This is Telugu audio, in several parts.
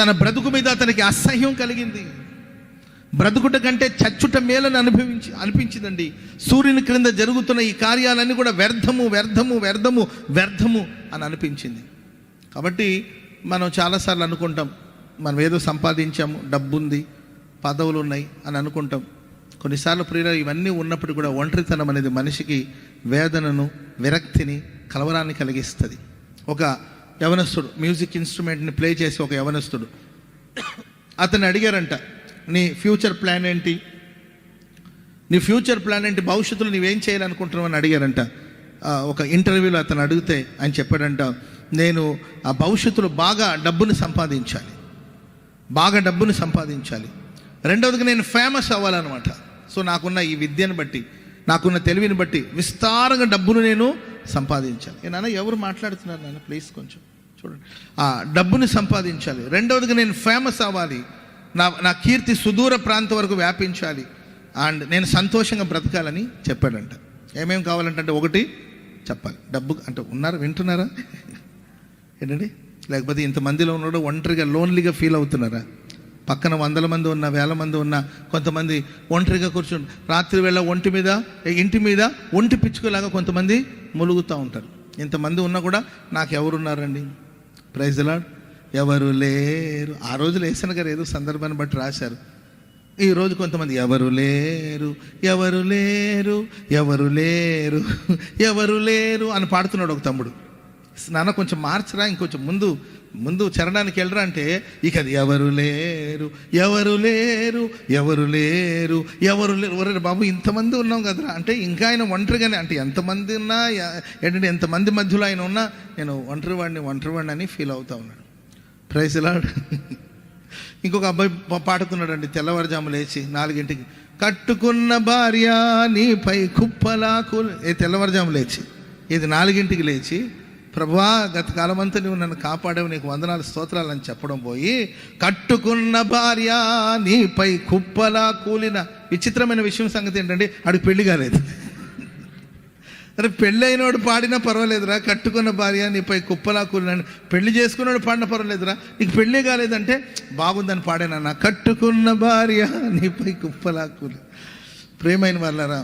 తన బ్రతుకు మీద అతనికి అసహ్యం కలిగింది. బ్రతుకుట కంటే చచ్చుట మేలని అనిపించిందండి. సూర్యుని క్రింద జరుగుతున్న ఈ కార్యాలన్నీ కూడా వ్యర్థము వ్యర్థము వ్యర్థము వ్యర్థము అని అనిపించింది. కాబట్టి మనం చాలాసార్లు అనుకుంటాం, మనం ఏదో సంపాదించాము, డబ్బు ఉంది, పదవులు ఉన్నాయి అని అనుకుంటాం. కొన్నిసార్లు ప్రియులు ఇవన్నీ ఉన్నప్పుడు కూడా ఒంటరితనం అనేది మనిషికి వేదనను, విరక్తిని, కలవరాన్ని కలిగిస్తుంది. ఒక యవనస్తుడు మ్యూజిక్ ఇన్స్ట్రుమెంట్ని ప్లే చేసి ఒక యవనస్తుడు అతన్ని అడిగారంట, నీ ఫ్యూచర్ ప్లాన్ ఏంటి, నీ ఫ్యూచర్ ప్లాన్ ఏంటి, భవిష్యత్తులో నువ్వేం చేయాలనుకుంటున్నావు అని అడిగారంట. ఒక ఇంటర్వ్యూలో అతను అడిగితే ఆయన చెప్పాడంట, నేను ఆ భవిష్యత్తులో బాగా డబ్బును సంపాదించాలి, రెండవదిగా నేను ఫేమస్ అవ్వాలన్నమాట. సో నాకున్న ఈ విద్యను బట్టి, నాకున్న తెలివిని బట్టి విస్తారంగా డబ్బును నేను సంపాదించాలి. నాన్న ఎవరు మాట్లాడుతున్నారు నాన్న, ప్లీజ్ కొంచెం చూడండి. ఆ డబ్బుని సంపాదించాలి, రెండవదిగా నేను ఫేమస్ అవ్వాలి, నా కీర్తి సుదూర ప్రాంతం వరకు వ్యాపించాలి, అండ్ నేను సంతోషంగా బ్రతకాలని చెప్పాడంట. ఏమేమి కావాలంటే, ఒకటి చెప్పాలి, డబ్బు అంటే వింటున్నారా ఏంటండి? లేకపోతే ఇంతమందిలో ఉన్నాడు ఒంటరిగా లోన్లీగా ఫీల్ అవుతున్నారా? పక్కన 100 మంది ఉన్నా, 1000 మంది ఉన్నా, కొంతమంది ఒంటరిగా కూర్చుని రాత్రి వేళ ఇంటి మీద ఒంటి పిచ్చుకోలాగా కొంతమంది ములుగుతూ ఉంటారు. ఇంతమంది ఉన్నా కూడా నాకు ఎవరున్నారండి? Praise the lord. ఎవరు లేరు. ఆ రోజులు వేసిన గారు ఏదో సందర్భాన్ని బట్టి రాశారు. ఈరోజు కొంతమంది ఎవరు లేరు ఎవరు లేరు ఎవరు లేరు ఎవరు లేరు అని పాడుతున్నాడు ఒక తమ్ముడు. నాన్న కొంచెం మార్చరా, ఇంకొంచెం ముందు చరణానికి వెళ్ళరా అంటే, ఇక అది ఎవరు లేరు ఎవరు లేరు ఎవరు లేరు ఎవరు లేరు. ఒరే బాబు, ఇంతమంది ఉన్నాం కదరా అంటే, ఇంకా ఒంటరిగానే అంటే ఎంతమంది ఉన్నా ఏంటంటే, ఎంతమంది మధ్యలో ఆయన ఉన్నా నేను ఒంటరివాడిని అని ఫీల్ అవుతా ఉన్నాడు. Praise the Lord. ఇంకొక అబ్బాయి పాడుతున్నాడండి, తెల్లవారుజాము లేచి 4 కట్టుకున్న భార్య నీపై కుప్పలాకు. తెల్లవారుజాము లేచి, ఇది 4 లేచి, ప్రభువా గత కాలమంతా నువ్వు నన్ను కాపాడావు, నీకు వందనాలు స్తోత్రాలు అని చెప్పడం పోయి, కట్టుకున్న భార్య నీపై కుప్పలా కూలిన. విచిత్రమైన విషయం సంగతి ఏంటంటే, ఆడికి పెళ్లి కాలేదు. అరే పెళ్ళి అయినోడు పాడినా పర్వాలేదురా, కట్టుకున్న భార్య నీపై కుప్పలా కూలిన. పెళ్లి చేసుకున్నాడు పాడినా పర్వాలేదురా, నీకు పెళ్ళే కాలేదంటే బాగుందని పాడానన్నా. కట్టుకున్న భార్య నీపై కుప్పలా కూలి. ప్రేమైన వాళ్ళరా,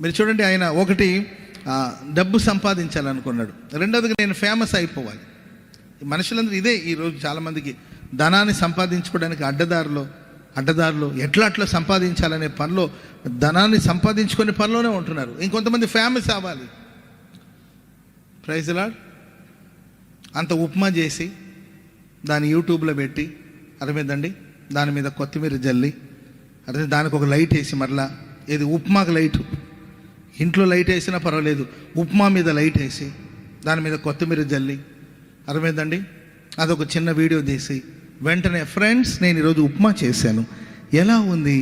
మీరు చూడండి, ఆయన ఒకటి డబ్బు సంపాదించాలనుకున్నాడు, రెండవదిగా నేను ఫేమస్ అయిపోవాలి. మనుషులందరూ ఇదే ఈరోజు చాలామందికి ధనాన్ని సంపాదించుకోవడానికి అడ్డదారులు ఎట్లా సంపాదించాలనే పనిలో, ధనాన్ని సంపాదించుకునే పనిలోనే ఉంటున్నారు. ఇంకొంతమంది ఫేమస్ అవ్వాలి. Praise the Lord. అంత ఉప్మా చేసి దాన్ని యూట్యూబ్లో పెట్టి, అర్థమైందండి, దాని మీద కొత్తిమీర జల్లి, అదే దానికి ఒక లైట్ వేసి, మరలా ఏది ఉప్మాకు లైటు, ఇంట్లో లైట్ వేసినా పర్వాలేదు, ఉప్మా మీద లైట్ వేసి దాని మీద కొత్తిమీర జల్లి, అర్థమైందండి, అదొక చిన్న వీడియో తీసి వెంటనే, ఫ్రెండ్స్ నేను ఈరోజు ఉప్మా చేశాను, ఎలా ఉంది,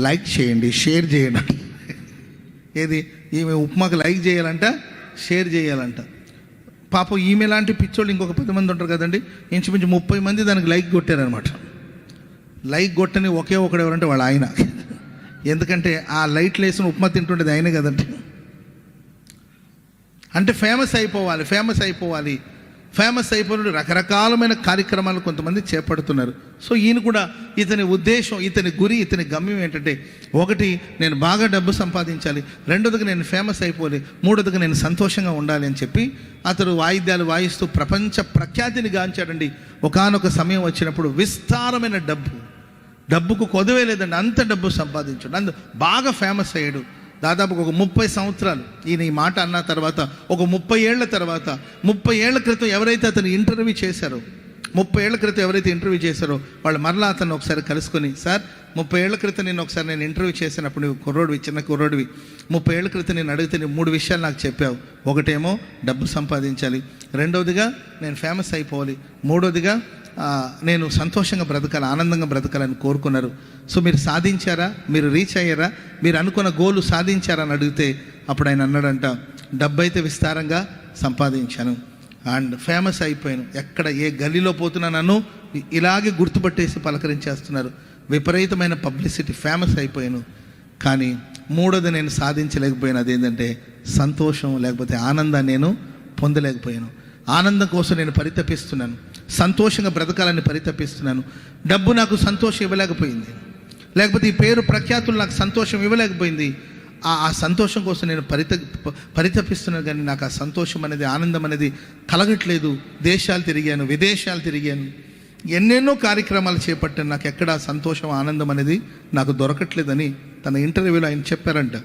లైక్ చేయండి, షేర్ చేయండి. ఏది, ఈమె ఉప్మాకి లైక్ చేయాలంట, షేర్ చేయాలంట. పాపం ఈమె లాంటి పిచ్చోళ్ళు ఇంకొక 10 మంది ఉంటారు కదండి, ఇంచుమించు 30 మంది దానికి లైక్ కొట్టారనమాట. లైక్ కొట్టని ఒకే ఒకడు ఎవరంటే వాళ్ళ ఆయన. ఎందుకంటే ఆ లైట్లు వేసిన ఉప్మా తింటుండేది ఆయనే కదండి. అంటే ఫేమస్ అయిపోవాలి. రకరకాలమైన కార్యక్రమాలు కొంతమంది చేపడుతున్నారు. సో ఈయన కూడా, ఇతని ఉద్దేశం, ఇతని గురి, ఇతని గమ్యం ఏంటంటే, ఒకటి నేను బాగా డబ్బు సంపాదించాలి, రెండోదిగా నేను ఫేమస్ అయిపోవాలి, మూడోదిగా నేను సంతోషంగా ఉండాలి అని చెప్పి అతడు వాయిద్యాలు వాయిస్తూ ప్రపంచ ప్రఖ్యాతిని గాంచాడండి. ఒకానొక సమయం వచ్చినప్పుడు విస్తారమైన డబ్బుకు కొదవే లేదండి, అంత డబ్బు సంపాదించాడు, బాగా ఫేమస్ అయ్యాడు. దాదాపు ఒక 30 సంవత్సరాలు ఈయన ఈ మాట అన్న తర్వాత, ఒక 30 ఏళ్ల తర్వాత, 30 ఏళ్ల క్రితం ఎవరైతే అతను ఇంటర్వ్యూ చేశారో, 30 ఏళ్ల క్రితం ఎవరైతే ఇంటర్వ్యూ చేశారో వాళ్ళు మరలా అతను ఒకసారి కలుసుకొని, సార్ 30 ఏళ్ల క్రితం నేను ఇంటర్వ్యూ చేసినప్పుడు నువ్వు చిన్న కుర్రోడివి, 30 ఏళ్ల క్రితం నేను అడిగితే నువ్వు 3 విషయాలు నాకు చెప్పావు. ఒకటేమో డబ్బు సంపాదించాలి, రెండవదిగా నేను ఫేమస్ అయిపోవాలి, మూడవదిగా నేను సంతోషంగా బ్రతకాలి, ఆనందంగా బ్రతకాలని కోరుకున్నారు. సో మీరు సాధించారా, మీరు రీచ్ అయ్యారా, మీరు అనుకున్న గోలు సాధించారా అని అడిగితే అప్పుడు ఆయన అన్నాడంట, డబ్బు అయితే విస్తారంగా సంపాదించాను అండ్ ఫేమస్ అయిపోయాను, ఎక్కడ ఏ గల్లీలో పోతున్నా నన్ను ఇలాగే గుర్తుపట్టేసి పలకరించేస్తున్నారు, విపరీతమైన పబ్లిసిటీ, ఫేమస్ అయిపోయాను. కానీ మూడోది నేను సాధించలేకపోయాను, అదేంటంటే సంతోషం లేకపోతే ఆనందాన్ని నేను పొందలేకపోయాను. ఆనందం కోసం నేను పరితపిస్తున్నాను, సంతోషంగా బ్రతకాలని పరితపిస్తున్నాను. డబ్బు నాకు సంతోషం ఇవ్వలేకపోయింది, లేకపోతే ఈ పేరు ప్రఖ్యాతులు నాకు సంతోషం ఇవ్వలేకపోయింది. ఆ సంతోషం కోసం నేను పరితపిస్తున్నాను, కానీ నాకు ఆ సంతోషం అనేది, ఆనందం అనేది కలగట్లేదు. దేశాలు తిరిగాను, విదేశాలు తిరిగాను, ఎన్నెన్నో కార్యక్రమాలు చేపట్టాను, నాకు ఎక్కడ సంతోషం, ఆనందం అనేది నాకు దొరకట్లేదని తన ఇంటర్వ్యూలో ఆయన చెప్పారంట.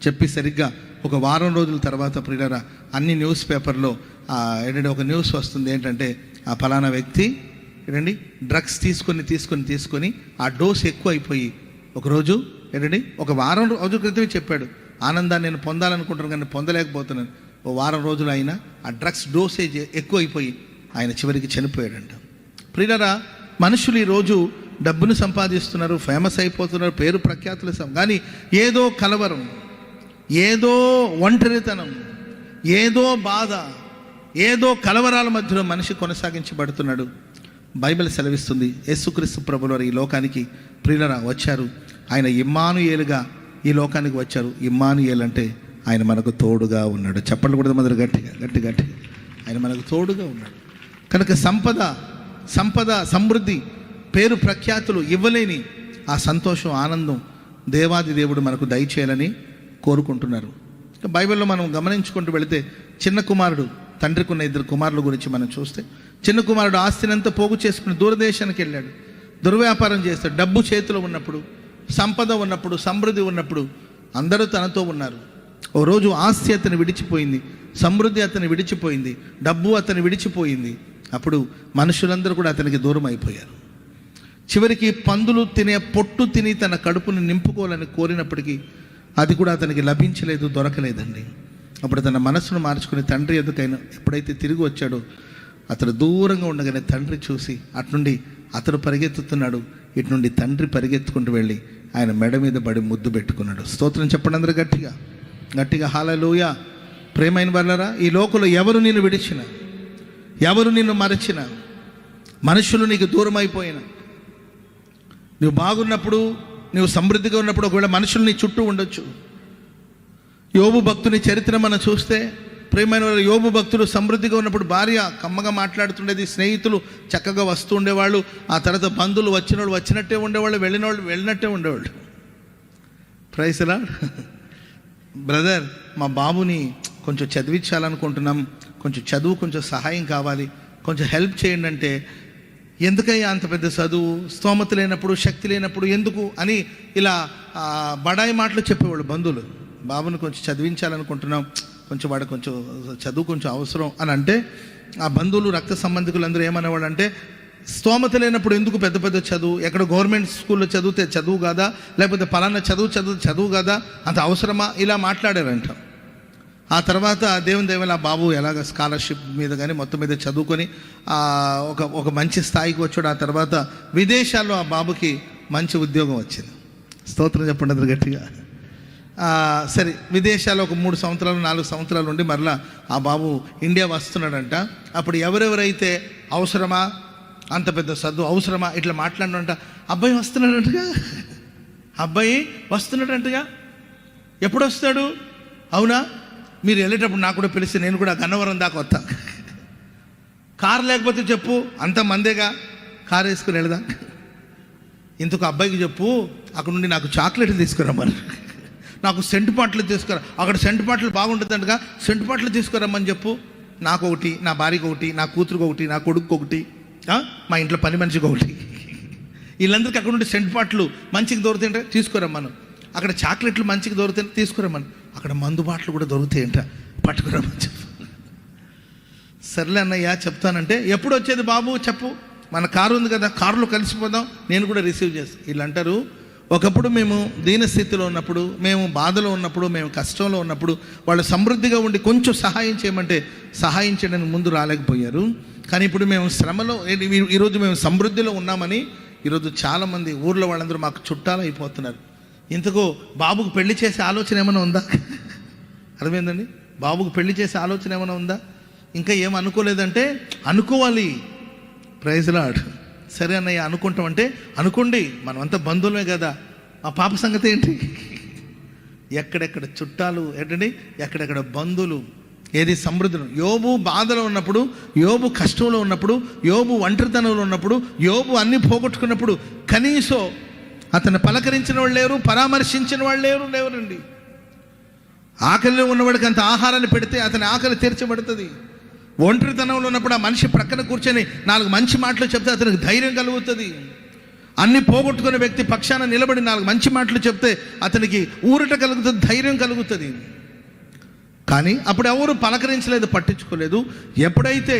చెప్పి సరిగ్గా ఒక వారం రోజుల తర్వాత ప్రియులారా అన్ని న్యూస్ పేపర్లో ఏంటంటే ఒక న్యూస్ వస్తుంది. ఏంటంటే ఆ ఫలానా వ్యక్తి ఏంటండి డ్రగ్స్ తీసుకొని ఆ డోస్ ఎక్కువ అయిపోయి ఒకరోజు ఏంటండి ఒక వారం రోజుల క్రితమే చెప్పాడు, ఆనందాన్ని నేను పొందాలనుకుంటున్నాను కానీ పొందలేకపోతున్నాను. ఓ వారం రోజులు అయినా ఆ డ్రగ్స్ డోసేజ్ ఎక్కువ అయిపోయి ఆయన చివరికి చనిపోయాడంట. ప్రియులారా మనుషులు ఈరోజు డబ్బును సంపాదిస్తున్నారు, ఫేమస్ అయిపోతున్నారు, పేరు ప్రఖ్యాతులు, కానీ ఏదో కలవరం, ఏదో ఒంటరితనం, ఏదో బాధ, ఏదో కలవరాల మధ్యలో మనిషి కొనసాగించబడుతున్నాడు. బైబిల్ సెలవిస్తుంది, యేసుక్రీస్తు ప్రభువారు ఈ లోకానికి ప్రియులరా వచ్చారు. ఆయన ఇమ్మానుయేలుగా ఈ లోకానికి వచ్చారు. ఇమ్మానుయేలు అంటే ఆయన మనకు తోడుగా ఉన్నాడు. చెప్పండి కూడా మొదలు గట్టిగా ఆయన మనకు తోడుగా ఉన్నాడు. కనుక సంపద సమృద్ధి, పేరు ప్రఖ్యాతులు ఇవ్వలేని ఆ సంతోషం, ఆనందం దేవాది దేవుడు మనకు దయచేయాలని కోరుకుంటున్నారు. బైబిల్లో మనం గమనించుకుంటూ వెళితే చిన్న కుమారుడు, తండ్రికి ఉన్న 2 కుమారుల గురించి మనం చూస్తే, చిన్న కుమారుడు ఆస్తినంతా పోగు చేసుకుని దూరదేశానికి వెళ్ళాడు, దుర్వ్యాపారం చేస్తాడు. డబ్బు చేతిలో ఉన్నప్పుడు, సంపద ఉన్నప్పుడు, సమృద్ధి ఉన్నప్పుడు అందరూ తనతో ఉన్నారు. ఓ రోజు ఆస్తి అతను విడిచిపోయింది, సమృద్ధి అతను విడిచిపోయింది, డబ్బు అతను విడిచిపోయింది. అప్పుడు మనుషులందరూ కూడా అతనికి దూరం అయిపోయారు. చివరికి పందులు తినే పొట్టు తిని తన కడుపును నింపుకోవాలని కోరినప్పటికీ అది కూడా అతనికి లభించలేదు, దొరకలేదండి. అప్పుడు తన మనసును మార్చుకుని తండ్రి ఎదుకైనా ఎప్పుడైతే తిరిగి వచ్చాడో అతడు దూరంగా ఉండగానే తండ్రి చూసి అట్నుండి అతడు పరిగెత్తుతున్నాడు, ఇటు నుండి తండ్రి పరిగెత్తుకుంటూ వెళ్ళి ఆయన మెడ మీద పడి ముద్దు పెట్టుకున్నాడు. స్తోత్రం చెప్పండి అందరూ గట్టిగా హల్లెలూయా. ప్రేమైన వాళ్ళరా, ఈ లోకంలో ఎవరు నిన్ను విడిచినా, ఎవరు నిన్ను మరచినా, మనుషులు నీకు దూరం అయిపోయినా, నువ్వు బాగున్నప్పుడు, నువ్వు సమృద్ధిగా ఉన్నప్పుడు ఒకవేళ మనుషులు నీ చుట్టూ ఉండొచ్చు. యోబు భక్తుని చరిత్ర మనం చూస్తే, ప్రేమైన వాళ్ళు యోబు భక్తులు సమృద్ధిగా ఉన్నప్పుడు భార్య కమ్మగా మాట్లాడుతుండేది, స్నేహితులు చక్కగా వస్తూ ఉండేవాళ్ళు, ఆ తర్వాత బంధువులు వచ్చిన వాళ్ళు వచ్చినట్టే ఉండేవాళ్ళు, వెళ్ళిన వాళ్ళు వెళ్ళినట్టే ఉండేవాళ్ళు. Praise lord. బ్రదర్, మా బాబుని కొంచెం చదివించాలనుకుంటున్నాం, కొంచెం సహాయం కావాలి, కొంచెం హెల్ప్ చేయండి అంటే, ఎందుకయ్యా అంత పెద్ద చదువు, స్తోమత లేనప్పుడు, శక్తి లేనప్పుడు ఎందుకు అని ఇలా బడాయి మాటలు చెప్పేవాళ్ళు బంధువులు. బాబుని కొంచెం చదివించాలనుకుంటున్నాం, వాడు చదువు కొంచెం అవసరం అని అంటే, ఆ బంధువులు, రక్త సంబంధికులు అందరూ ఏమనేవాళ్ళు అంటే, స్తోమత లేనప్పుడు ఎందుకు పెద్ద పెద్ద చదువు, ఎక్కడ గవర్నమెంట్ స్కూల్లో చదివితే చదువు కాదా, లేకపోతే పలానా చదువు కాదా, అంత అవసరమా, ఇలా మాట్లాడారంట. ఆ తర్వాత దేవుని ఆ బాబు ఎలాగ స్కాలర్షిప్ మీద కానీ మొత్తం మీద చదువుకొని ఒక మంచి స్థాయికి వచ్చాడు. ఆ తర్వాత విదేశాల్లో ఆ బాబుకి మంచి ఉద్యోగం వచ్చింది. స్తోత్రం చెప్పండి అందరూ గట్టిగా. సరే, విదేశాల్లో ఒక 3 సంవత్సరాలు 4 సంవత్సరాలు ఉండి మరలా ఆ బాబు ఇండియా వస్తున్నాడంట. అప్పుడు ఎవరెవరైతే అవసరమా, అంత పెద్ద చదువు అవసరమా, ఇట్లా మాట్లాడినంట, అబ్బాయి వస్తున్నాడంటగా. ఎప్పుడు వస్తాడు? అవునా, మీరు వెళ్ళేటప్పుడు నాకు కూడా పిలిస్తే నేను కూడా గన్నవరం దాకా వస్తా. కారు లేకపోతే చెప్పు, అంత మందేగా, కారు వేసుకుని వెళదా. ఇంతకు అబ్బాయికి చెప్పు, అక్కడ నుండి నాకు చాక్లెట్లు తీసుకురమ్మని, నాకు సెంటు పాటలు తీసుకురా, అక్కడ సెంటు పాటలు బాగుంటుందంటగా, సెంటు పాటలు తీసుకురమ్మని చెప్పు. నాకు ఒకటి, నా భార్యకు ఒకటి, నా కూతురుకు ఒకటి, నా కొడుకు ఒకటి, మా ఇంట్లో పని మనిషికి ఒకటి. వీళ్ళందరికీ అక్కడ నుండి సెంటు పాటలు మంచికి దొరుకుతాయంటే తీసుకురమ్మను, అక్కడ చాక్లెట్లు మంచికి దొరుకుతాయి తీసుకురమ్మను, అక్కడ మందు బాటలు కూడా దొరుకుతాయంట పట్టుకురమ్మని చెప్పు. సర్లే అన్నయ్య చెప్తానంటే, ఎప్పుడు వచ్చేది బాబు చెప్పు, మన కారు ఉంది కదా, కారులో కలిసిపోదాం, నేను కూడా రిసీవ్ చేస్తాను. వీళ్ళు అంటారు, ఒకప్పుడు మేము దీనస్థితిలో ఉన్నప్పుడు, మేము బాధలో ఉన్నప్పుడు, మేము కష్టంలో ఉన్నప్పుడు వాళ్ళు సమృద్ధిగా ఉండి కొంచెం సహాయం చేయమంటే సహాయం చేయడానికి ముందు రాలేకపోయారు. కానీ ఇప్పుడు మేము శ్రమలో, ఈరోజు మేము సమృద్ధిలో ఉన్నామని ఈరోజు చాలామంది ఊర్లో వాళ్ళందరూ మాకు చుట్టాలు అయిపోతున్నారు. ఇంతకు బాబుకు పెళ్లి చేసే ఆలోచన ఏమైనా ఉందా? అర్థమైందండి? బాబుకు పెళ్లి చేసే ఆలోచన ఏమైనా ఉందా? ఇంకా ఏం అనుకోలేదంటే అనుకోవాలి. Praise Lord. సరే అన్నయ్య అనుకుంటామంటే అనుకోండి, మనమంతా బంధువులమే కదా. ఆ పాప సంగతి ఏంటి? ఎక్కడెక్కడ చుట్టాలు ఏంటండి, ఎక్కడెక్కడ బంధువులు, ఏది సమృద్ధిలో. యోబు బాధలో ఉన్నప్పుడు, యోబు కష్టంలో ఉన్నప్పుడు, యోబు ఒంటరితనంలో ఉన్నప్పుడు, యోబు అన్ని పోగొట్టుకున్నప్పుడు కనీసం అతను పలకరించిన వాళ్ళు లేరు, పరామర్శించిన వాళ్ళు లేవరండి. ఆకలిలో ఉన్నవాడికి అంత ఆహారాన్ని పెడితే అతని ఆకలి తీర్చబడుతుంది. ఒంటరితనంలో ఉన్నప్పుడు ఆ మనిషి ప్రక్కన కూర్చొని 4 మంచి మాటలు చెప్తే అతనికి ధైర్యం కలుగుతుంది. అన్ని పోగొట్టుకునే వ్యక్తి పక్షాన నిలబడి 4 మంచి మాటలు చెప్తే అతనికి ఊరట కలుగుతుంది, ధైర్యం కలుగుతుంది. కానీ అప్పుడు ఎవరు పలకరించలేదు, పట్టించుకోలేదు. ఎప్పుడైతే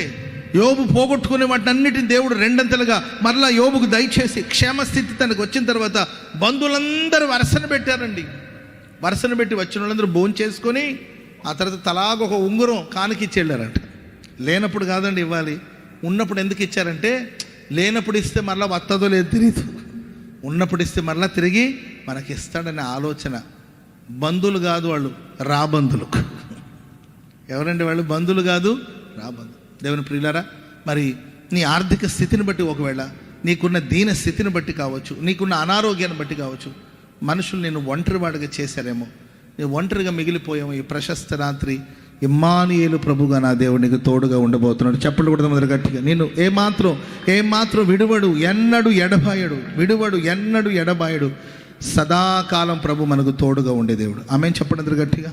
యోబు పోగొట్టుకునే వాటిని అన్నిటిని దేవుడు 2 మరలా యోబుకు దయచేసి క్షేమస్థితి తనకు వచ్చిన తర్వాత బంధువులందరూ వరసన పెట్టారండి. వరసన పెట్టి వచ్చిన వాళ్ళందరూ భోజనం చేసుకొని ఆ తర్వాత తలాగొక ఉంగరం కానుకిచ్చి వెళ్ళారంట. లేనప్పుడు కాదండి ఇవ్వాలి, ఉన్నప్పుడు ఎందుకు ఇచ్చారంటే లేనప్పుడు ఇస్తే మరలా వస్తుందో లేదో తెలియదు, ఉన్నప్పుడు ఇస్తే మరలా తిరిగి మనకి ఇస్తాడనే ఆలోచన. బంధువులు కాదు వాళ్ళు, రాబంధులు. ఎవరండి వాళ్ళు? బంధువులు కాదు, రాబంధులు. దేవుని ప్రియులారా, మరి నీ ఆర్థిక స్థితిని బట్టి, ఒకవేళ నీకున్న దీన స్థితిని బట్టి కావచ్చు, నీకున్న అనారోగ్యాన్ని బట్టి కావచ్చు, మనుషులు నేను ఒంటరివాడిగా చేశారేమో, నేను ఒంటరిగా మిగిలిపోయాము. ఈ ప్రశస్త రాత్రి ఇమ్మానుయేలు ప్రభుగా నా దేవుడు నీకు తోడుగా ఉండబోతున్నాడు. చెప్పలు కూడా మొదలు గట్టిగా. నేను ఏమాత్రం విడువడు, ఎన్నడు ఎడబాయడు. సదాకాలం ప్రభు మనకు తోడుగా ఉండే దేవుడు. ఆమేన్ చెప్పండి గట్టిగా.